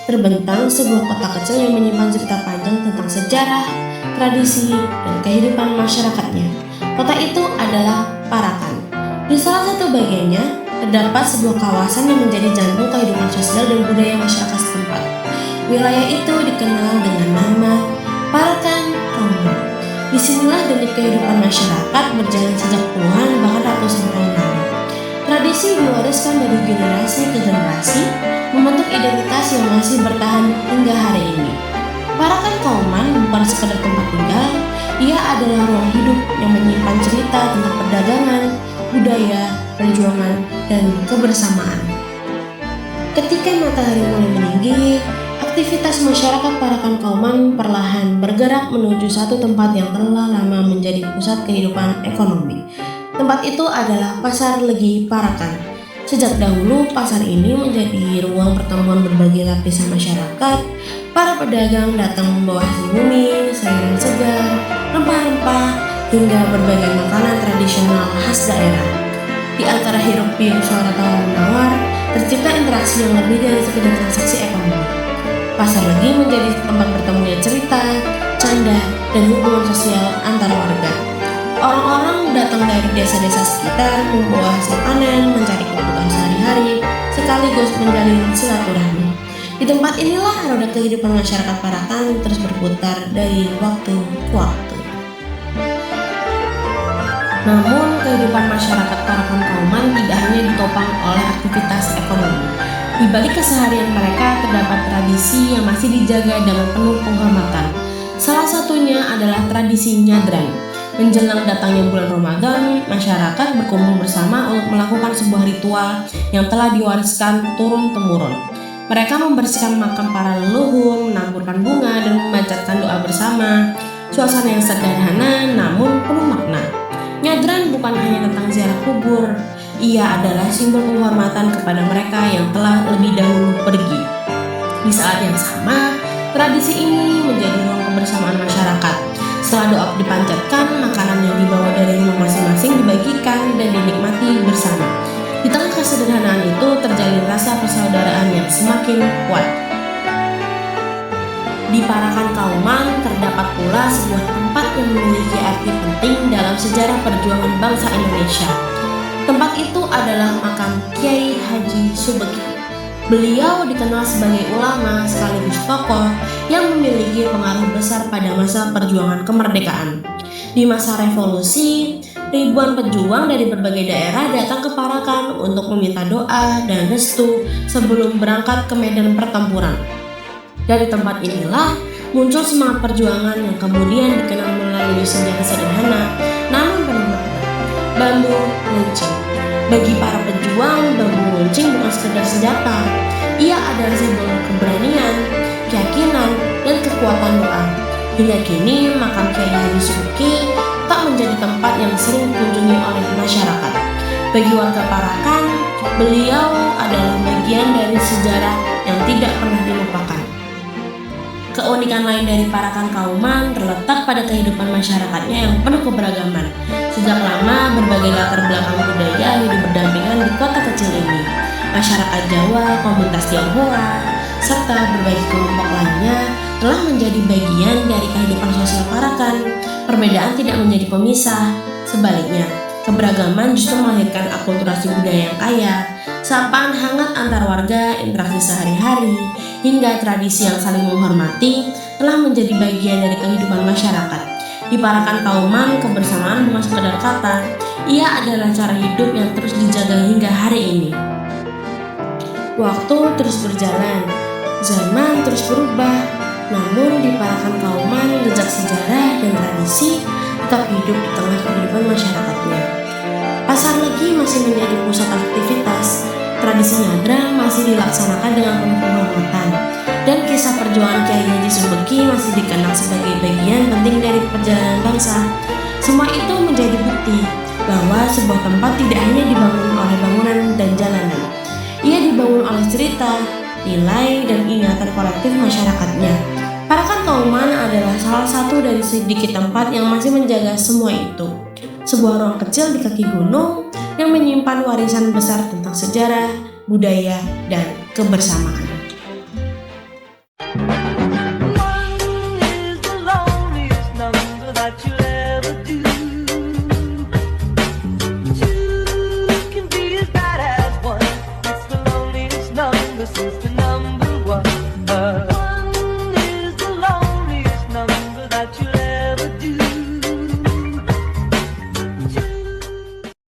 terbentang sebuah kota kecil yang menyimpan cerita panjang tentang sejarah, tradisi, dan kehidupan masyarakatnya. Kota itu adalah Parakan. Di salah satu bagiannya, terdapat sebuah kawasan yang menjadi jantung kehidupan sosial dan budaya masyarakat setempat. Wilayah itu dikenal dengan nama Parakan Kauman. Disinilah denyut kehidupan masyarakat berjalan sejak puluhan bahkan ratusan tahun lalu. Tradisi diwariskan dari generasi ke generasi, membentuk identitas yang masih bertahan hingga hari ini. Parakan Kauman bukan sekedar tempat tinggal, ia adalah ruang hidup yang menyimpan cerita tentang perdagangan, budaya, perjuangan, dan kebersamaan. Ketika matahari mulai meninggi, aktivitas masyarakat Parakan Kauman perlahan bergerak menuju satu tempat yang telah lama menjadi pusat kehidupan ekonomi. Tempat itu adalah Pasar Legi Parakan. Sejak dahulu, pasar ini menjadi ruang pertemuan berbagai lapisan masyarakat. Para pedagang datang membawa hasil bumi, sayuran segar, rempah-rempah, hingga berbagai makanan tradisional khas daerah. Di antara hiruk-pikuk suara tawar-menawar, tercipta interaksi yang lebih dari sekedar transaksi ekonomi. Pasar Legi menjadi tempat bertemunya cerita, canda, dan hubungan sosial antar warga. Orang-orang datang dari desa-desa sekitar membawa hasil panen, mencari kebutuhan sehari-hari, sekaligus menjalin silaturahmi. Di tempat inilah roda kehidupan masyarakat Parakan terus berputar dari waktu ke waktu. Namun, kehidupan masyarakat Parakan Kauman tidak hanya ditopang oleh aktivitas ekonomi. Di balik keseharian mereka terdapat tradisi yang masih dijaga dengan penuh penghormatan. Salah satunya adalah tradisi nyadran. Menjelang datangnya bulan Ramadan, masyarakat berkumpul bersama untuk melakukan sebuah ritual yang telah diwariskan turun-temurun. Mereka membersihkan makam para leluhur, menaburkan bunga, dan memanjatkan doa bersama. Suasana yang sederhana namun penuh makna. Nyadran bukan hanya tentang ziarah kubur, ia adalah simbol penghormatan kepada mereka yang telah lebih dahulu pergi. Di saat yang sama, tradisi ini menjadi ruang kebersamaan masyarakat. Setelah doa dipanjatkan, makanan yang dibawa dari rumah masing-masing dibagikan dan dinikmati bersama. Di tengah kesederhanaan itu terjalin rasa persaudaraan yang semakin kuat. Di Parakan Kauman terdapat pula sebuah tempat yang memiliki arti penting dalam sejarah perjuangan bangsa Indonesia. Tempat itu adalah makam Kiai Haji Subeki. Beliau dikenal sebagai ulama sekaligus tokoh yang memiliki pengaruh besar pada masa perjuangan kemerdekaan. Di masa revolusi, ribuan pejuang dari berbagai daerah datang ke Parakan untuk meminta doa dan restu sebelum berangkat ke medan pertempuran. Dari tempat inilah muncul semangat perjuangan yang kemudian dikenal melalui senjata sederhana namun penuh makna, bambu runcing. Bagi para pejuang, bambu runcing bukan sekedar senjata. Ia adalah simbol keberanian, keyakinan, dan kekuatan doa. Hingga kini, makam Kiai Haji Subeki tak menjadi tempat yang sering dikunjungi oleh masyarakat. Bagi warga Parakan, beliau adalah bagian dari sejarah yang tidak pernah dilupakan. Keunikan lain dari Parakan Kauman terletak pada kehidupan masyarakatnya yang penuh keberagaman. Sejak lama, berbagai latar belakang budaya hidup berdampingan di kota kecil ini. Masyarakat Jawa, komunitas Tionghoa, serta berbagai kelompok lainnya telah menjadi bagian dari kehidupan sosial Parakan. Perbedaan tidak menjadi pemisah, sebaliknya, keberagaman justru melahirkan akulturasi budaya yang kaya. Sapaan hangat antar warga, interaksi sehari-hari, hingga tradisi yang saling menghormati telah menjadi bagian dari kehidupan masyarakat. Di Parakan Kauman, kebersamaan bukan sekedar kata, ia adalah cara hidup yang terus dijaga hingga hari ini. Waktu terus berjalan, zaman terus berubah, namun di Parakan Kauman, jejak sejarah dan tradisi tetap hidup di tengah kehidupan masyarakatnya. Pasar Legi masih menjadi pusat aktivitas, tradisi nyadran masih dilaksanakan dengan penuh penghormatan, dan kisah perjuangan Kiai Haji Subeki masih dikenal sebagai bagian penting dari perjalanan bangsa. Semua itu menjadi bukti bahwa sebuah tempat tidak hanya dibangun oleh bangunan dan jalanan. Ia dibangun oleh cerita, nilai, dan ingatan kolektif masyarakatnya. Parakan Kauman adalah salah satu dari sedikit tempat yang masih menjaga semua itu. Sebuah ruang kecil di kaki gunung yang menyimpan warisan besar tentang sejarah, budaya, dan kebersamaan.